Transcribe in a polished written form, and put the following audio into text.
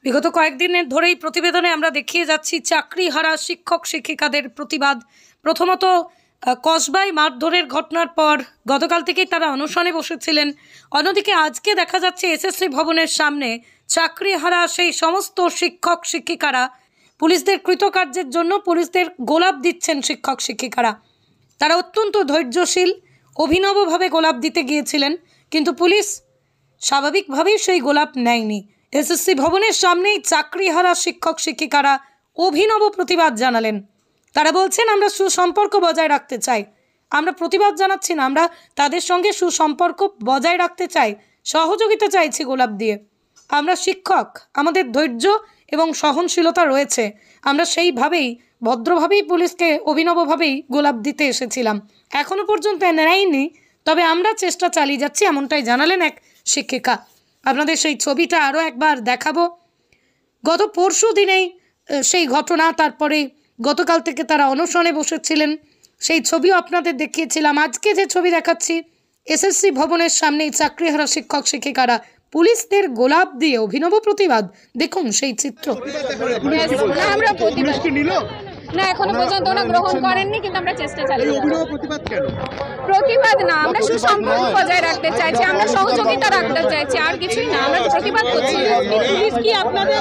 বিগত কয়েকদিনের ধরেই প্রতিবেদনে আমরা দেখিয়ে যাচ্ছি চাকরিহারা শিক্ষক শিক্ষিকাদের প্রতিবাদ। প্রথমত কসবায় মারধরের ঘটনার পর গতকাল থেকেই তারা অনশনে বসেছিলেন। অন্যদিকে আজকে দেখা যাচ্ছে এসএসসি ভবনের সামনে চাকরিহারা সেই সমস্ত শিক্ষক শিক্ষিকারা পুলিশদের কৃতকার্যের জন্য পুলিশদের গোলাপ দিচ্ছেন। শিক্ষক শিক্ষিকারা তারা অত্যন্ত ধৈর্যশীল, অভিনবভাবে গোলাপ দিতে গিয়েছিলেন, কিন্তু পুলিশ স্বাভাবিকভাবেই সেই গোলাপ নেয়নি। এসএসসি ভবনের সামনেই চাকরিহারা শিক্ষক শিক্ষিকারা অভিনব প্রতিবাদ জানালেন। তারা বলছেন, আমরা সুসম্পর্ক বজায় রাখতে চাই। আমরা প্রতিবাদ জানাচ্ছি না, আমরা তাদের সঙ্গে সুসম্পর্ক বজায় রাখতে চাই, সহযোগিতা চাইছি গোলাপ দিয়ে। আমরা শিক্ষক, আমাদের ধৈর্য এবং সহনশীলতা রয়েছে। আমরা সেইভাবেই ভদ্রভাবেই পুলিশকে অভিনবভাবেই গোলাপ দিতে এসেছিলাম। এখনও পর্যন্ত নেয়নি, তবে আমরা চেষ্টা চালিয়ে যাচ্ছি, এমনটাই জানালেন এক শিক্ষিকা। আপনাদের সেই ছবিটা আরও একবার দেখাবো। গত পরশু দিনেই সেই ঘটনা, তারপরে গতকাল থেকে তারা অনশনে বসেছিলেন, সেই ছবিও আপনাদের দেখিয়েছিলাম। আজকে যে ছবি দেখাচ্ছি, এসএসসি ভবনের সামনেই চাকরিহারা শিক্ষক শিক্ষিকারা পুলিশদের গোলাপ দিয়ে অভিনব প্রতিবাদ। দেখুন সেই চিত্র। না, এখনো পর্যন্ত ওরা গ্রহণ করেননি, কিন্তু আমরা চেষ্টা চালিয়ে প্রতিবাদ না, আমরা সুসম্পর্ক বজায় রাখতে চাইছি, আমরা সহযোগিতা রাখতে চাইছি, আর কিছুই না। আমরা প্রতিবাদ করছি। পুলিশ কি আপনাদের